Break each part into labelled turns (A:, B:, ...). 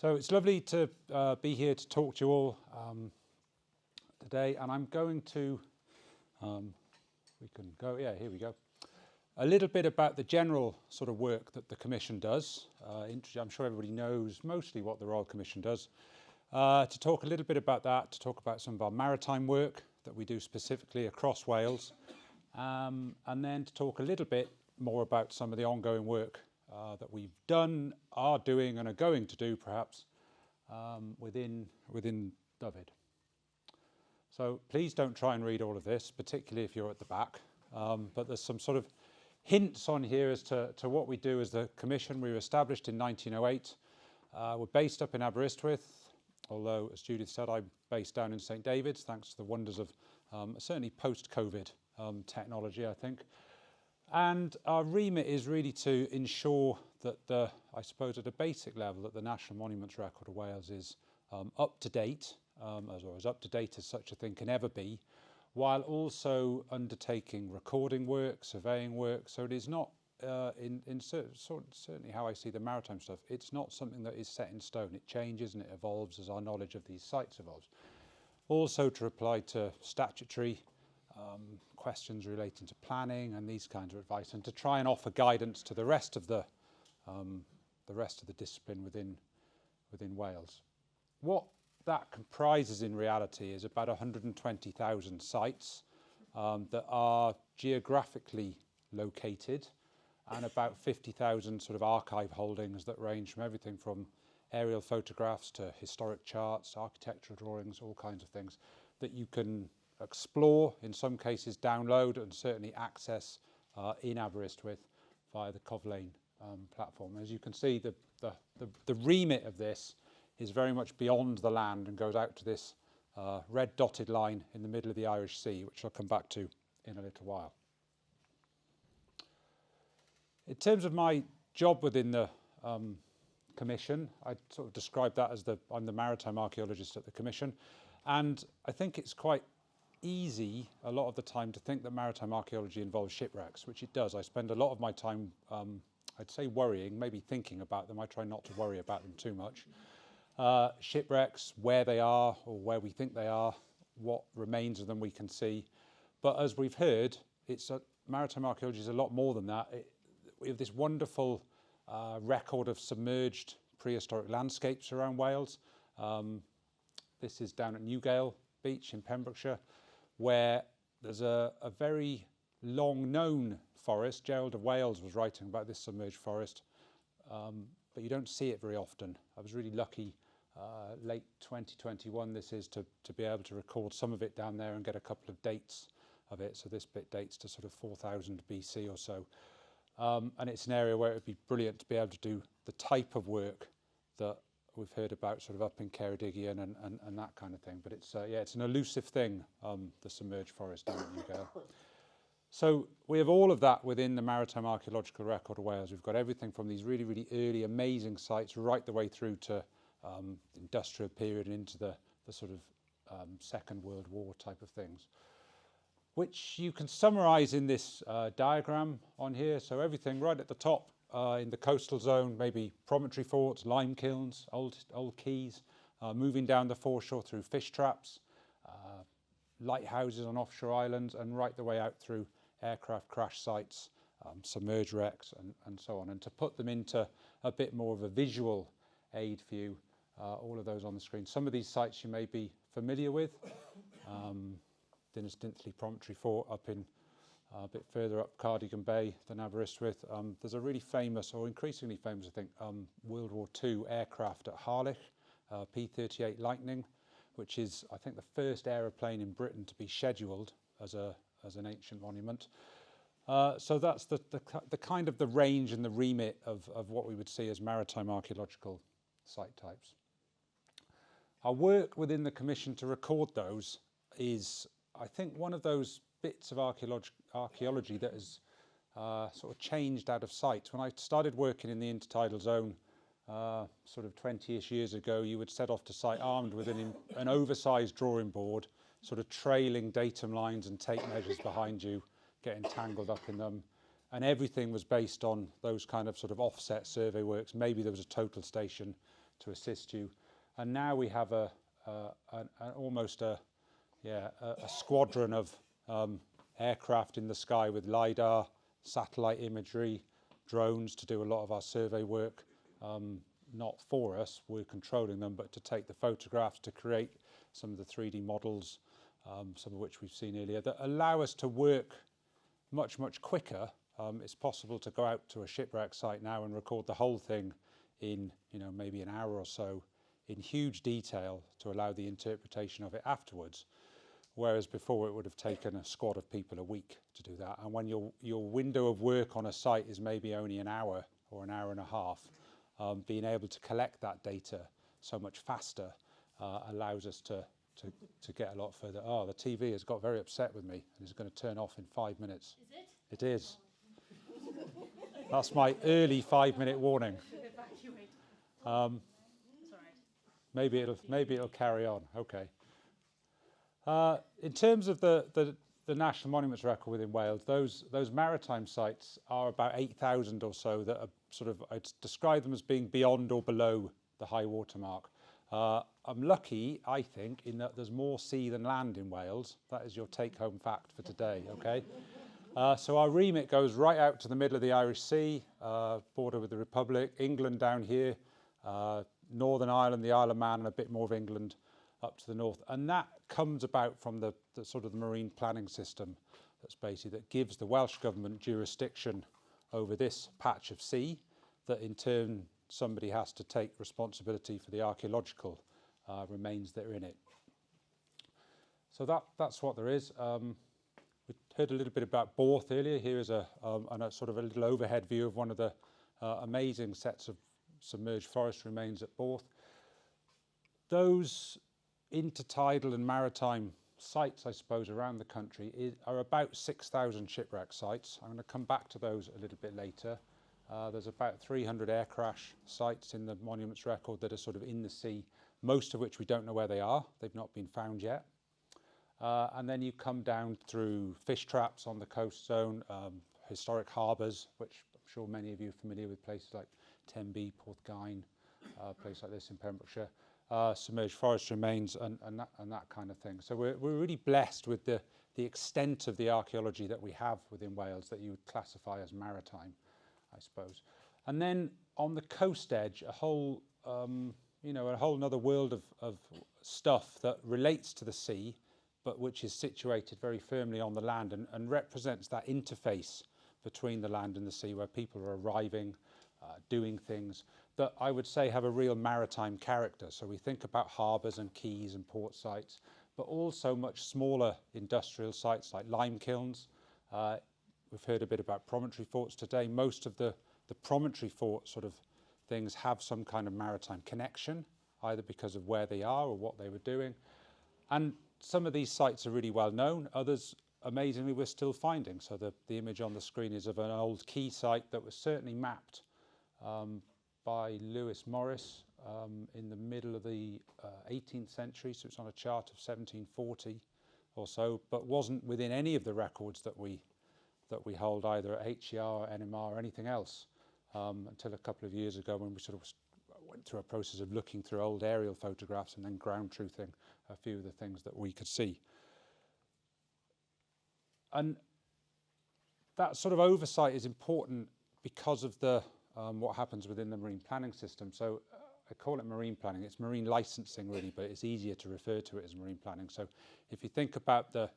A: So it's lovely to be here to talk to you all today, and I'm going to, here we go, a little bit about the general sort of work that the Commission does. I'm sure everybody knows mostly what the Royal Commission does. To talk a little bit about that, to talk about some of our maritime work that we do specifically across Wales, and then to talk a little bit more about some of the ongoing work that we've done, are doing and are going to do perhaps within Dyfed. So please don't try and read all of this, particularly if you're at the back, but there's some sort of hints on here as to what we do as the Commission. We were established in 1908. We're based up in Aberystwyth, although as Judith said, I'm based down in St David's, thanks to the wonders of certainly post-COVID technology, I think. And our remit is really to ensure that I suppose at a basic level, that the National Monuments Record of Wales is up to date, as up to date as such a thing can ever be, while also undertaking recording work, surveying work. So it is not, certainly how I see the maritime stuff, it's not something that is set in stone. It changes and it evolves as our knowledge of these sites evolves. Also to reply to statutory questions relating to planning and these kinds of advice, and to try and offer guidance to the rest of the discipline within Wales. What that comprises in reality is about 120,000 sites that are geographically located, and about 50,000 sort of archive holdings that range from everything from aerial photographs to historic charts, architectural drawings, all kinds of things that you can explore, in some cases download, and certainly access in Aberystwyth via the Covlane platform. As you can see, the remit of this is very much beyond the land and goes out to this red dotted line in the middle of the Irish Sea, which I'll come back to in a little while. In terms of my job within the Commission, I sort of describe that as I'm the maritime archaeologist at the Commission, and I think it's quite easy a lot of the time to think that maritime archaeology involves shipwrecks, which it does. I spend a lot of my time, I'd say worrying, maybe thinking about them. I try not to worry about them too much. Shipwrecks, where they are or where we think they are, what remains of them we can see. But as we've heard, maritime archaeology is a lot more than that. We have this wonderful record of submerged prehistoric landscapes around Wales. This is down at Newgale Beach in Pembrokeshire, where there's a very long known forest. Gerald of Wales was writing about this submerged forest, but you don't see it very often. I was really lucky, late 2021 this is, to be able to record some of it down there and get a couple of dates of it. So this bit dates to sort of 4000 BC or so. And it's an area where it would be brilliant to be able to do the type of work that we've heard about sort of up in Ceredigion and that kind of thing. But it's it's an elusive thing, the submerged forest down at Newgale. So we have all of that within the Maritime Archaeological Record of Wales. We've got everything from these really, really early, amazing sites right the way through to industrial period and into the sort of Second World War type of things, which you can summarise in this diagram on here. So everything right at the top in the coastal zone, maybe promontory forts, lime kilns, old quays, moving down the foreshore through fish traps, lighthouses on offshore islands, and right the way out through aircraft crash sites, submerged wrecks, and so on. And to put them into a bit more of a visual aid for you, all of those on the screen. Some of these sites you may be familiar with. Dinas Dintley Promontory Fort up in a bit further up Cardigan Bay than Aberystwyth. There's a really famous, or increasingly famous I think, World War II aircraft at Harlech, P-38 Lightning, which is I think the first aeroplane in Britain to be scheduled as an ancient monument. So that's the kind of the range and the remit of what we would see as maritime archaeological site types. Our work within the Commission to record those is, I think, one of those bits of archaeology that has sort of changed out of sight. When I started working in the intertidal zone sort of 20-ish years ago, you would set off to site armed with an oversized drawing board, sort of trailing datum lines and tape measures behind you, getting tangled up in them. And everything was based on those kind of sort of offset survey works. Maybe there was a total station to assist you. And now we have almost a squadron of aircraft in the sky with LiDAR, satellite imagery, drones to do a lot of our survey work. Not for us, we're controlling them, but to take the photographs, to create some of the 3D models, some of which we've seen earlier, that allow us to work much, much quicker. It's possible to go out to a shipwreck site now and record the whole thing in, maybe an hour or so in huge detail to allow the interpretation of it afterwards. Whereas before it would have taken a squad of people a week to do that. And when your window of work on a site is maybe only an hour or an hour and a half, being able to collect that data so much faster allows us to get a lot further. Oh, the TV has got very upset with me and is going to turn off in 5 minutes.
B: Is it?
A: It is. That's my early 5-minute warning. Maybe it'll carry on. Okay. In terms of the National Monuments Record within Wales, those maritime sites are about 8,000 or so that are I'd describe them as being beyond or below the high water mark. I'm lucky, I think, in that there's more sea than land in Wales. That is your take-home fact for today, okay? So our remit goes right out to the middle of the Irish Sea, border with the Republic, England down here, Northern Ireland, the Isle of Man, and a bit more of England up to the north. And that comes about from the marine planning system that gives the Welsh Government jurisdiction over this patch of sea, that in turn somebody has to take responsibility for the archaeological remains that are in it. So that's what there is. We heard a little bit about Borth earlier. Here is a little overhead view of one of the amazing sets of submerged forest remains at Borth. Those intertidal and maritime sites, I suppose, around the country are about 6,000 shipwreck sites. I'm going to come back to those a little bit later. There's about 300 air crash sites in the Monuments Record that are in the sea, most of which we don't know where they are. They've not been found yet. And then you come down through fish traps on the coast zone, historic harbours, which I'm sure many of you are familiar with, places like Tenby, Porthgain, a place like this in Pembrokeshire. Submerged forest remains and that kind of thing. So we're really blessed with the extent of the archaeology that we have within Wales that you would classify as maritime, I suppose. And then on the coast edge, a whole nother world of stuff that relates to the sea, but which is situated very firmly on the land and represents that interface between the land and the sea, where people are arriving, doing things that I would say have a real maritime character. So we think about harbours and quays and port sites, but also much smaller industrial sites like lime kilns. We've heard a bit about promontory forts today. Most of the promontory fort things have some kind of maritime connection, either because of where they are or what they were doing. And some of these sites are really well known. Others, amazingly, we're still finding. So the image on the screen is of an old quay site that was certainly mapped by Lewis Morris in the middle of the 18th century. So it's on a chart of 1740 or so, but wasn't within any of the records that we hold, either at HER or NMR or anything else, until a couple of years ago, when we went through a process of looking through old aerial photographs and then ground truthing a few of the things that we could see. And that oversight is important because of the what happens within the marine planning system. So I call it marine planning. It's marine licensing really, but it's easier to refer to it as marine planning. So if you think about the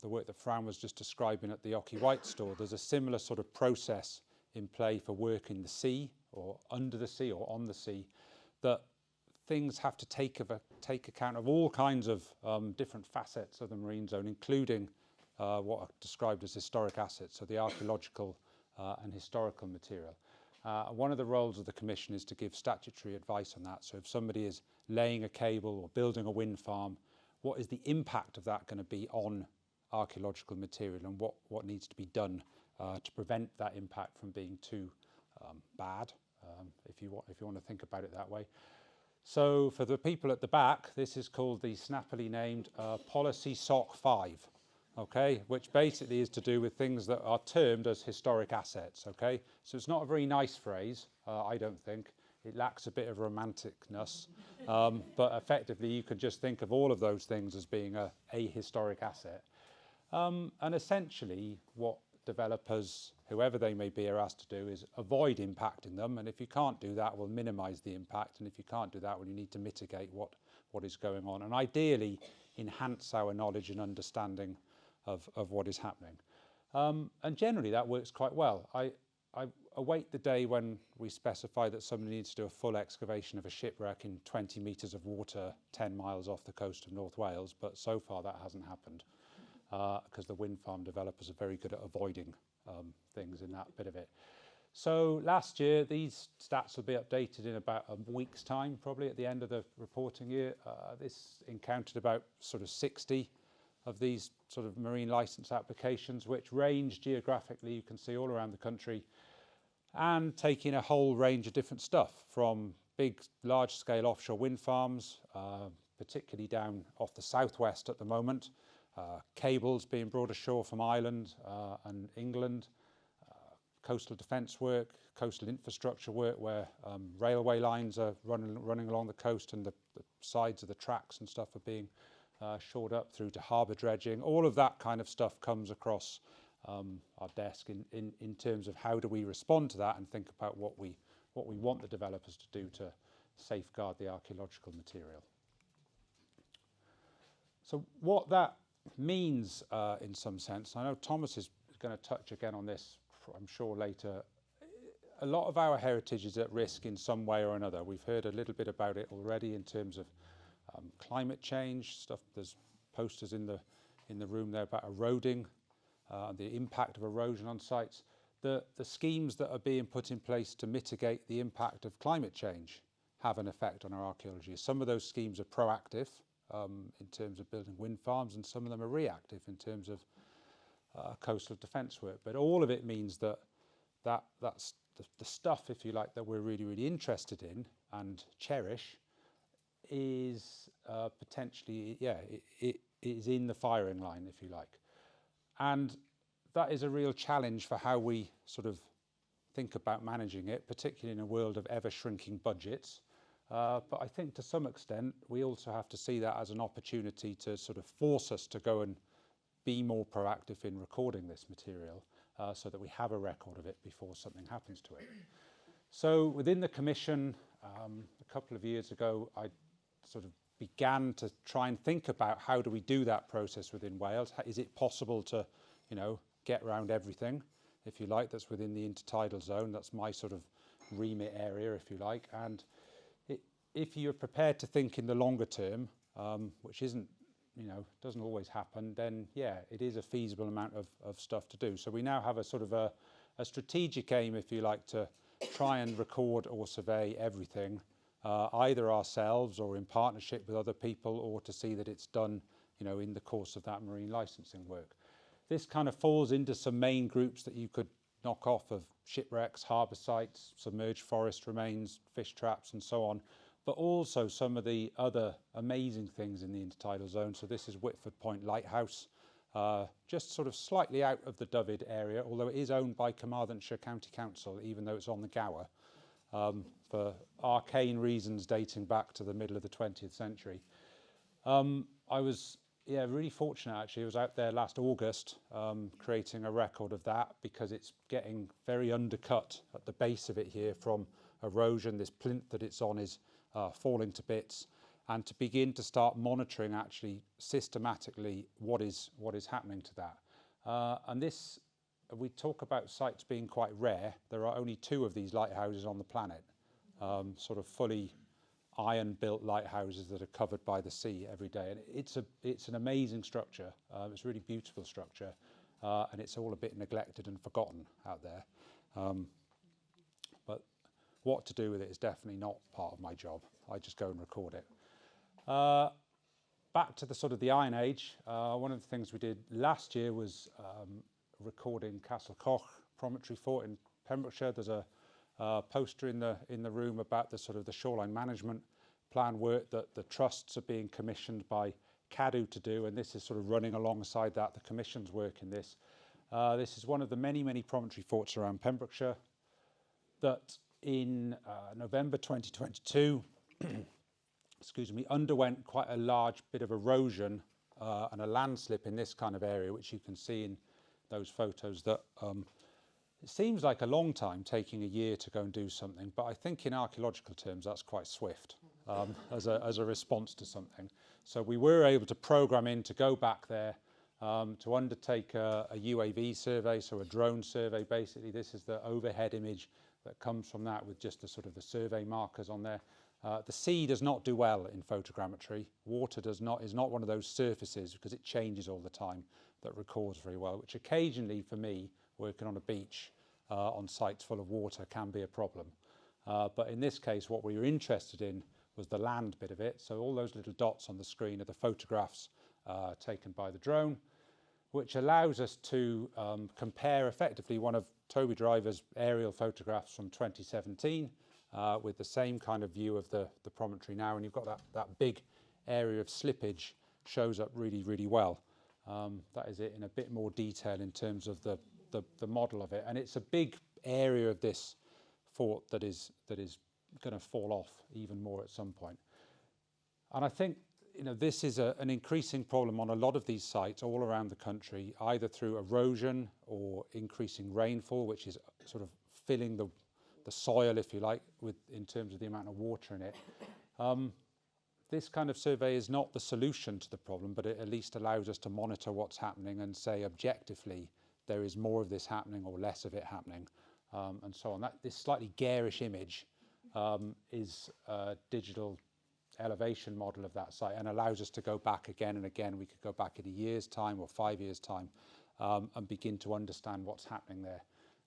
A: work that Fran was just describing at the Occy White store, there's a similar process in play for work in the sea or under the sea or on the sea, that things have to take account of all kinds of different facets of the marine zone, including what are described as historic assets, so the archaeological and historical material. One of the roles of the Commission is to give statutory advice on that. So if somebody is laying a cable or building a wind farm, what is the impact of that going to be on archaeological material, and what needs to be done to prevent that impact from being too bad, if you want to think about it that way. So for the people at the back, this is called the snappily named Policy SOC 5. Okay, which basically is to do with things that are termed as historic assets. Okay, so it's not a very nice phrase, I don't think. it lacks a bit of romanticness, but effectively you could just think of all of those things as being a historic asset. And essentially what developers, whoever they may be, are asked to do is avoid impacting them, and if you can't do that, we'll minimise the impact, and if you can't do that, well, you need to mitigate what is going on, and ideally enhance our knowledge and understanding of what is happening. And generally that works quite well. I await the day when we specify that somebody needs to do a full excavation of a shipwreck in 20 metres of water 10 miles off the coast of North Wales, but so far that hasn't happened because the wind farm developers are very good at avoiding things in that bit of it. So last year, these stats will be updated in about a week's time, probably at the end of the reporting year. This encountered about sort of 60 of these sort of marine licence applications, which range geographically, you can see all around the country, and taking a whole range of different stuff from big, large-scale offshore wind farms, particularly down off the southwest at the moment, cables being brought ashore from Ireland and England, coastal defence work, coastal infrastructure work where railway lines are running along the coast and the sides of the tracks and stuff are being shored up, through to harbour dredging. All of that kind of stuff comes across our desk in terms of how do we respond to that and think about what we want the developers to do to safeguard the archaeological material. So what that means in some sense, I know Thomas is going to touch again on this, I'm sure, later. A lot of our heritage is at risk in some way or another. We've heard a little bit about it already in terms of climate change stuff. There's posters in the room there about eroding, the impact of erosion on sites. The schemes that are being put in place to mitigate the impact of climate change have an effect on our archaeology. Some of those schemes are proactive in terms of building wind farms, and some of them are reactive in terms of coastal defence work. But all of it means that's the stuff, if you like, that we're really, really interested in and cherish is potentially, it is in the firing line, if you like. And that is a real challenge for how we sort of think about managing it, particularly in a world of ever-shrinking budgets. But I think to some extent, we also have to see that as an opportunity to sort of force us to go and be more proactive in recording this material so that we have a record of it before something happens to it. So within the Commission, a couple of years ago, I sort of began to try and think about how do we do that process within Wales. Is it possible to, get around everything, if you like, that's within the intertidal zone? That's my sort of remit area, if you like. And if you're prepared to think in the longer term, which isn't, doesn't always happen, then yeah, it is a feasible amount of stuff to do. So we now have a sort of a strategic aim, if you like, to try and record or survey everything, either ourselves or in partnership with other people, or to see that it's done, in the course of that marine licensing work. This kind of falls into some main groups that you could knock off of shipwrecks, harbour sites, submerged forest remains, fish traps and so on, but also some of the other amazing things in the intertidal zone. So this is Whitford Point Lighthouse, just sort of slightly out of the Dyfed area, although it is owned by Carmarthenshire County Council, even though it's on the Gower, for arcane reasons dating back to the middle of the 20th century. I was really fortunate, actually. I was out there last August creating a record of that, because it's getting very undercut at the base of it here from erosion. This plinth that it's on is falling to bits, and to begin to start monitoring actually systematically what is happening to that. And this, we talk about sites being quite rare. There are only 2 of these lighthouses on the planet, sort of fully iron-built lighthouses that are covered by the sea every day. And it's an amazing structure. It's a really beautiful structure, and it's all a bit neglected and forgotten out there. But what to do with it is definitely not part of my job. I just go and record it. Back to the sort of the Iron Age. One of the things we did last year was recording Castle Coch Promontory Fort in Pembrokeshire. There's a poster in the room about the sort of the shoreline management plan work that the trusts are being commissioned by CADU to do, and this is sort of running alongside that, the Commission's work in this. This is one of the many, many promontory forts around Pembrokeshire that in November 2022, excuse me, underwent quite a large bit of erosion and a landslip in this kind of area, which you can see in those photos. That it seems like a long time, taking a year to go and do something, but I think in archaeological terms that's quite swift as a response to something. So we were able to program in to go back there to undertake a UAV survey, so a drone survey. Basically, this is the overhead image that comes from that, with just the sort of the survey markers on there. The sea does not do well in photogrammetry. Water is not one of those surfaces, because it changes all the time, that records very well, which occasionally for me, working on a beach on sites full of water, can be a problem. But in this case, what we were interested in was the land bit of it. So all those little dots on the screen are the photographs taken by the drone, which allows us to compare effectively one of Toby Driver's aerial photographs from 2017 with the same kind of view of the promontory now, and you've got that big area of slippage shows up really, really well. That is it in a bit more detail in terms of the model of it, and it's a big area of this fort that is going to fall off even more at some point. And I think, you know, this is an increasing problem on a lot of these sites all around the country, either through erosion or increasing rainfall, which is sort of filling the soil, if you like, in terms of the amount of water in it. This kind of survey is not the solution to the problem, but it at least allows us to monitor what's happening and say objectively there is more of this happening or less of it happening, and so on. This slightly garish image is a digital elevation model of that site, and allows us to go back again and again. We could go back in a year's time or 5 years' time and begin to understand what's happening there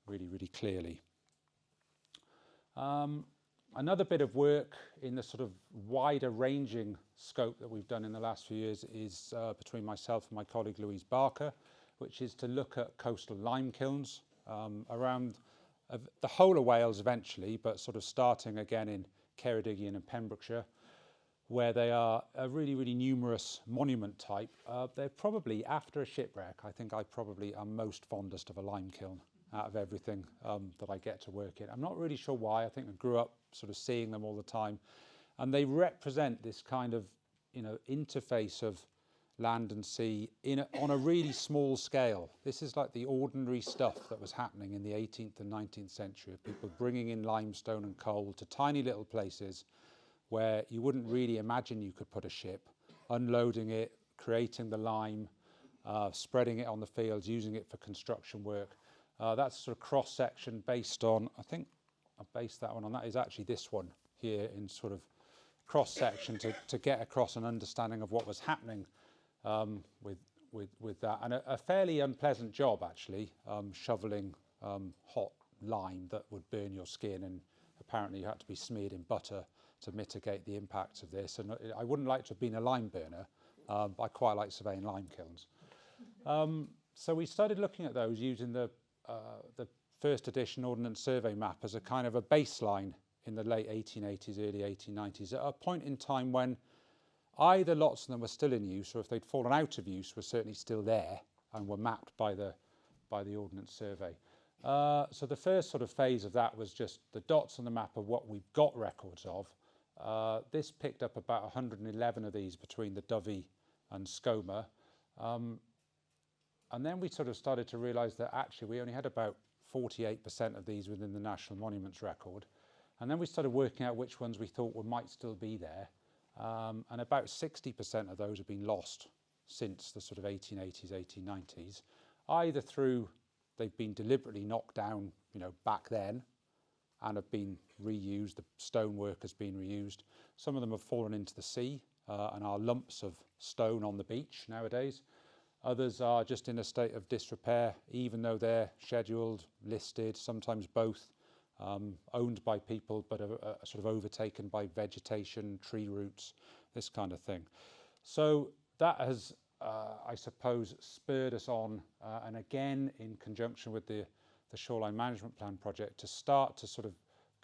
A: really, really clearly. Another bit of work in the sort of wider ranging scope that we've done in the last few years is between myself and my colleague Louise Barker, which is to look at coastal lime kilns around the whole of Wales eventually, but sort of starting again in Ceredigion and Pembrokeshire, where they are a really, really numerous monument type. They're probably, after a shipwreck, I think I probably am most fondest of a lime kiln out of everything that I get to work in. I'm not really sure why. I think I grew up sort of seeing them all the time, and they represent this kind of, you know, interface of land and sea on a really small scale. This is like the ordinary stuff that was happening in the 18th and 19th century, of people bringing in limestone and coal to tiny little places where you wouldn't really imagine you could put a ship, unloading it, creating the lime, spreading it on the fields, using it for construction work. That's sort of cross-section based on, I think I based that one on, that is actually this one here in sort of cross-section to get across an understanding of what was happening with that. And a fairly unpleasant job, actually, shoveling hot lime that would burn your skin, and apparently you had to be smeared in butter to mitigate the impacts of this. And I wouldn't like to have been a lime burner, but I quite like surveying lime kilns. So we started looking at those using the first edition Ordnance Survey map as a kind of a baseline in the late 1880s, early 1890s, at a point in time when either lots of them were still in use, or if they'd fallen out of use, were certainly still there and were mapped by the Ordnance Survey. So the first sort of phase of that was just the dots on the map of what we've got records of. This picked up about 111 of these between the Dovey and Skomer. And then we sort of started to realise that actually we only had about 48% of these within the National Monuments record. And then we started working out which ones we thought might still be there. And about 60% of those have been lost since the sort of 1880s, 1890s, either through they've been deliberately knocked down, you know, back then, and have been reused. The stonework has been reused. Some of them have fallen into the sea and are lumps of stone on the beach nowadays. Others are just in a state of disrepair, even though they're scheduled, listed, sometimes both, owned by people, but are sort of overtaken by vegetation, tree roots, this kind of thing. So that has, I suppose, spurred us on, and again, in conjunction with the Shoreline Management Plan project, to start to sort of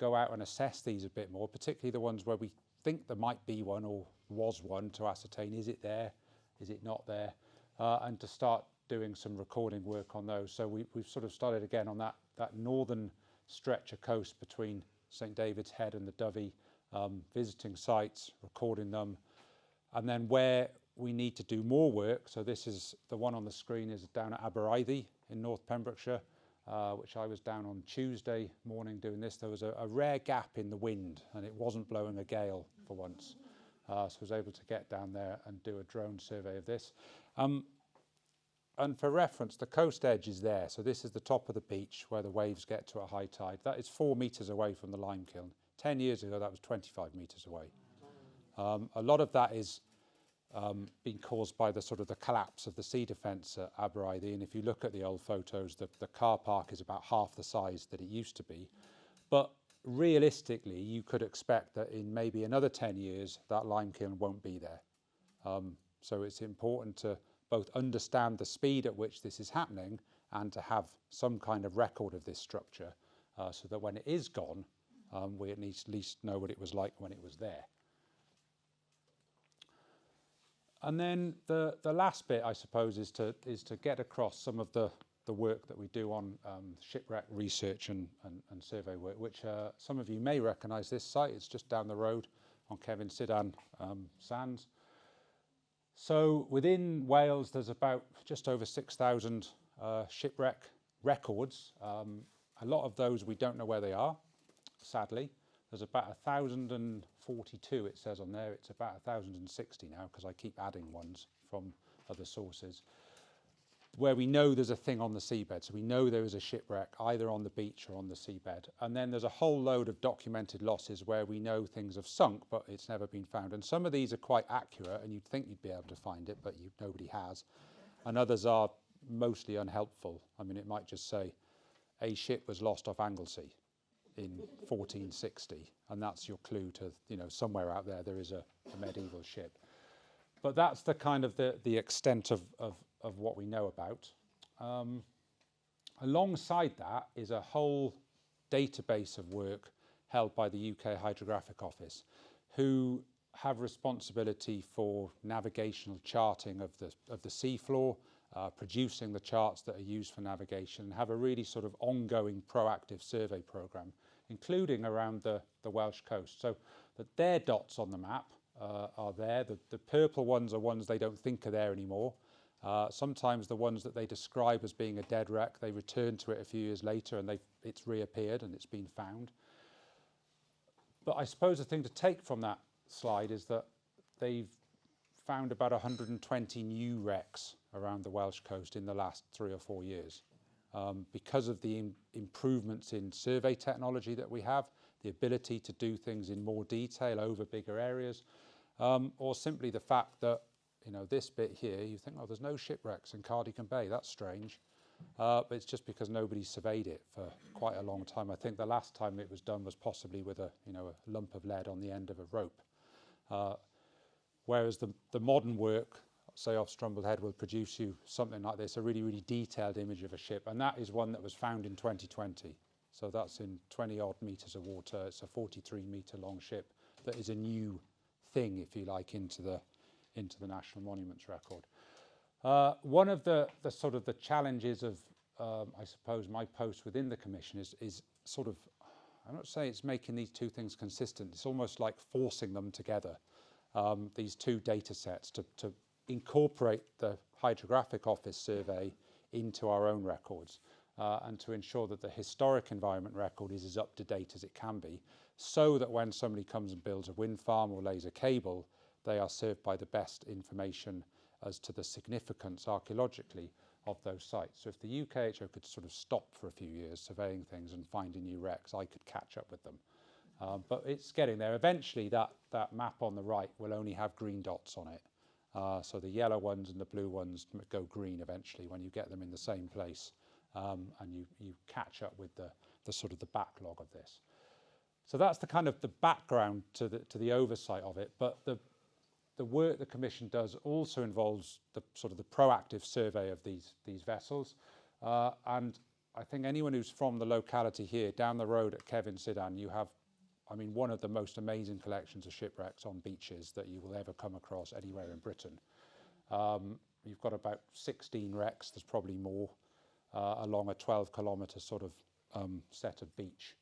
A: go out and assess these a bit more, particularly the ones where we think there might be one or was one, to ascertain, is it there, is it not there? And to start doing some recording work on those. So we've sort of started again on that northern stretch of coast between St David's Head and the Dovey, visiting sites, recording them, and then where we need to do more work. So this is the one on the screen is down at Aberystwyth in North Pembrokeshire, which I was down on Tuesday morning doing this. There was a rare gap in the wind and it wasn't blowing a gale for once. So I was able to get down there and do a drone survey of this. And for reference, the coast edge is there. So this is the top of the beach where the waves get to at high tide. That is 4 metres away from the lime kiln. 10 years ago, that was 25 metres away. A lot of that is being caused by the sort of the collapse of the sea defence at Aberystwyth. And if you look at the old photos, the car park is about half the size that it used to be. But realistically, you could expect that in maybe another 10 years, that lime kiln won't be there. So it's important to both understand the speed at which this is happening and to have some kind of record of this structure so that when it is gone, we at least know what it was like when it was there. And then the last bit, I suppose, is to get across some of the work that we do on shipwreck research and survey work, which some of you may recognise this site. It's just down the road on Kevin Sidan Sands. So within Wales, there's about just over 6,000 shipwreck records. A lot of those we don't know where they are, sadly. There's about 1,042, it says on there. It's about 1,060 now because I keep adding ones from other sources, where we know there's a thing on the seabed. So we know there is a shipwreck either on the beach or on the seabed. And then there's a whole load of documented losses where we know things have sunk, but it's never been found. And some of these are quite accurate and you'd think you'd be able to find it, but nobody has. And others are mostly unhelpful. I mean, it might just say a ship was lost off Anglesey in 1460, and that's your clue to, somewhere out there is a medieval ship. But that's the kind of the extent of what we know about. Alongside that is a whole database of work held by the UK Hydrographic Office, who have responsibility for navigational charting of the seafloor, producing the charts that are used for navigation, and have a really sort of ongoing proactive survey programme, including around the Welsh coast. So their dots on the map are there. The purple ones are ones they don't think are there anymore. Sometimes the ones that they describe as being a dead wreck, they return to it a few years later and it's reappeared and it's been found. But I suppose the thing to take from that slide is that they've found about 120 new wrecks around the Welsh coast in the last 3 or 4 years. Because of the improvements in survey technology that we have, the ability to do things in more detail over bigger areas, or simply the fact that, this bit here, you think, oh, there's no shipwrecks in Cardigan Bay, that's strange. But it's just because nobody surveyed it for quite a long time. I think the last time it was done was possibly with a lump of lead on the end of a rope. Whereas the modern work, say off Strumble Head, will produce you something like this, a really, really detailed image of a ship. And that is one that was found in 2020. So that's in 20 odd metres of water. It's a 43 metre long ship that is a new thing, if you like, into the National Monuments Record. One of the sort of the challenges of, I suppose, my post within the Commission is sort of, I'm not saying it's making these two things consistent. It's almost like forcing them together, these two data sets, to incorporate the Hydrographic Office survey into our own records, and to ensure that the historic environment record is as up to date as it can be, so that when somebody comes and builds a wind farm or lays a cable, they are served by the best information as to the significance archaeologically of those sites. So if the UKHO could sort of stop for a few years surveying things and finding new wrecks, I could catch up with them. But it's getting there. Eventually that map on the right will only have green dots on it. So the yellow ones and the blue ones go green eventually when you get them in the same place, and you catch up with the sort of the backlog of this. So that's the kind of the background to the oversight of it. But the work the Commission does also involves the sort of the proactive survey of these vessels. And I think anyone who's from the locality here, down the road at Kevin Sidan, you have, I mean, one of the most amazing collections of shipwrecks on beaches that you will ever come across anywhere in Britain. You've got about 16 wrecks, there's probably more, along a 12-kilometre sort of set of beach.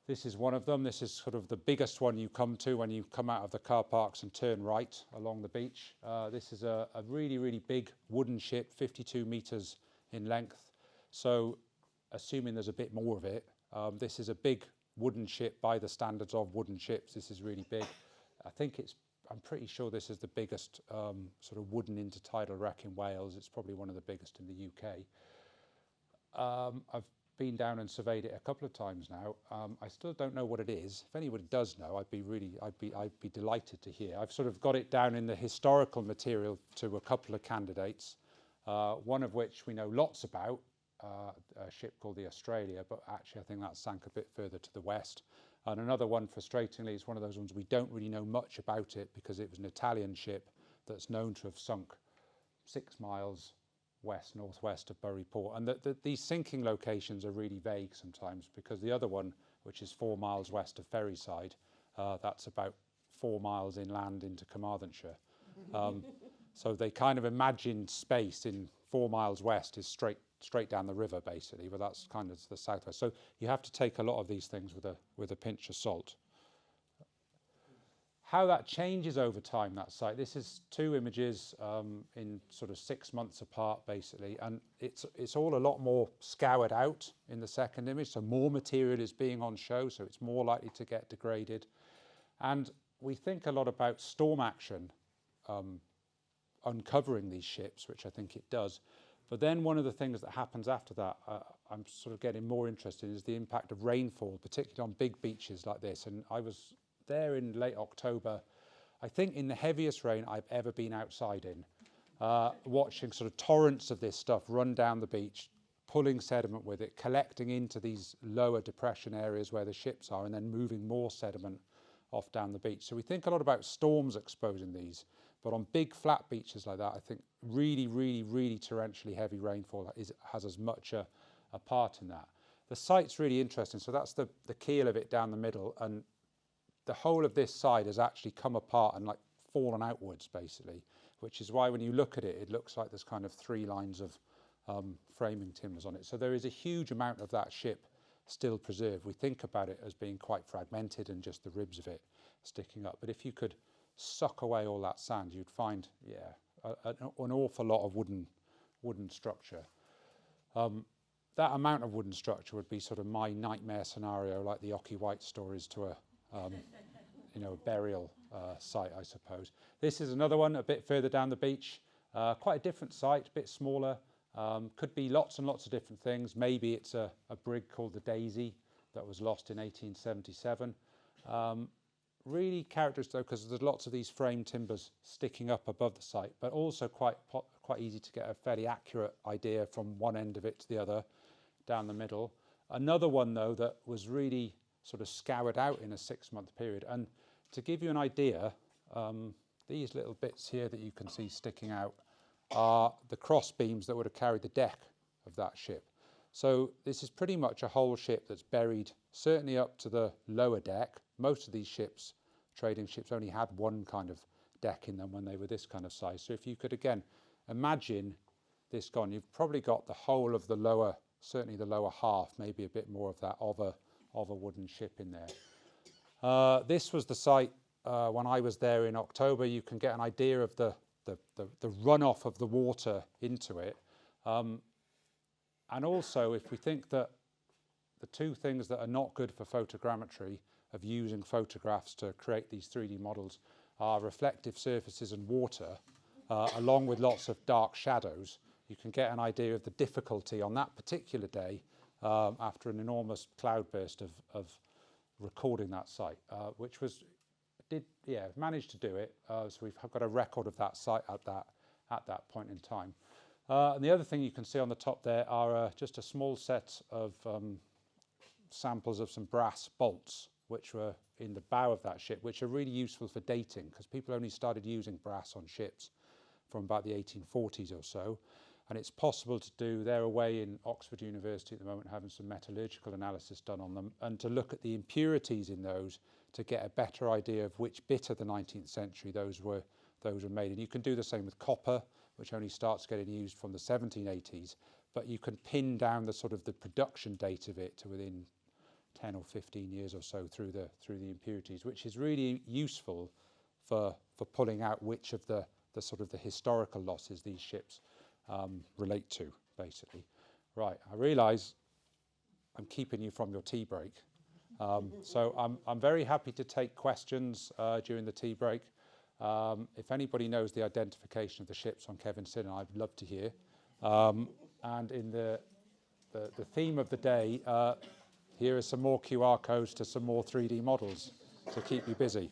A: This is one of them. This is sort of the biggest one you come to when you come out of the car parks and turn right along the beach. This is a really, really big wooden ship, 52 metres in length. So assuming there's a bit more of it, this is a big wooden ship by the standards of wooden ships. This is really big. I'm pretty sure this is the biggest sort of wooden intertidal wreck in Wales. It's probably one of the biggest in the UK. I've been down and surveyed it a couple of times now. I still don't know what it is. If anybody does know, I'd be delighted to hear. I've sort of got it down in the historical material to a couple of candidates, one of which we know lots about, a ship called the Australia, but actually I think that sank a bit further to the west. And another one, frustratingly, is one of those ones we don't really know much about it because it was an Italian ship that's known to have sunk 6 miles northwest of Bury Port. And these sinking locations are really vague sometimes, because the other one, which is 4 miles west of Ferryside, that's about 4 miles inland into Carmarthenshire. So they kind of imagined space in 4 miles west is straight down the river basically, but that's kind of the southwest. So you have to take a lot of these things with a pinch of salt. How that changes over time, that site. This is 2 images in sort of 6 months apart, basically, and it's all a lot more scoured out in the second image. So more material is being on show, so it's more likely to get degraded. And we think a lot about storm action uncovering these ships, which I think it does. But then one of the things that happens after that, I'm sort of getting more interested in, is the impact of rainfall, particularly on big beaches like this. And I was there in late October, I think in the heaviest rain I've ever been outside in, watching sort of torrents of this stuff run down the beach, pulling sediment with it, collecting into these lower depression areas where the ships are, and then moving more sediment off down the beach. So we think a lot about storms exposing these, but on big flat beaches like that, I think really, really, really torrentially heavy rainfall has as much a part in that. The site's really interesting. So that's the keel of it down the middle, and the whole of this side has actually come apart and like fallen outwards basically, which is why when you look at it, it looks like there's kind of 3 lines of framing timbers on it. So there is a huge amount of that ship still preserved. We think about it as being quite fragmented and just the ribs of it sticking up. But if you could suck away all that sand, you'd find, an awful lot of wooden structure. That amount of wooden structure would be sort of my nightmare scenario, like the Ocky White stories to a a burial site, I suppose. This is another one a bit further down the beach, quite a different site, a bit smaller, could be lots and lots of different things. Maybe it's a brig called the Daisy that was lost in 1877. Really characteristic though, because there's lots of these frame timbers sticking up above the site, but also quite easy to get a fairly accurate idea from one end of it to the other down the middle. Another one though that was really sort of scoured out in a 6-month period. And to give you an idea, these little bits here that you can see sticking out are the cross beams that would have carried the deck of that ship. So this is pretty much a whole ship that's buried, certainly up to the lower deck. Most of these ships, trading ships, only had one kind of deck in them when they were this kind of size. So if you could, again, imagine this gone, you've probably got the whole of the lower, certainly the lower half, maybe a bit more of that, of a wooden ship in there. This was the site when I was there in October. You can get an idea of the runoff of the water into it. And also, if we think that the 2 things that are not good for photogrammetry of using photographs to create these 3D models are reflective surfaces and water, along with lots of dark shadows, you can get an idea of the difficulty on that particular day after an enormous cloudburst of recording that site, which managed to do it. So we've got a record of that site at that point in time. And the other thing you can see on the top there are just a small set of samples of some brass bolts, which were in the bow of that ship, which are really useful for dating, because people only started using brass on ships from about the 1840s or so. And it's possible to do, they're away in Oxford University at the moment having some metallurgical analysis done on them, and to look at the impurities in those to get a better idea of which bit of the 19th century those were made. And you can do the same with copper, which only starts getting used from the 1780s, but you can pin down the sort of the production date of it to within 10 or 15 years or so through the impurities, which is really useful for pulling out which of the sort of the historical losses these ships relate to, basically. Right, I realise I'm keeping you from your tea break, so I'm very happy to take questions during the tea break. If anybody knows the identification of the ships on Kevin Sinner, I'd love to hear. And in the theme of the day, here are some more QR codes to some more 3D models to keep you busy.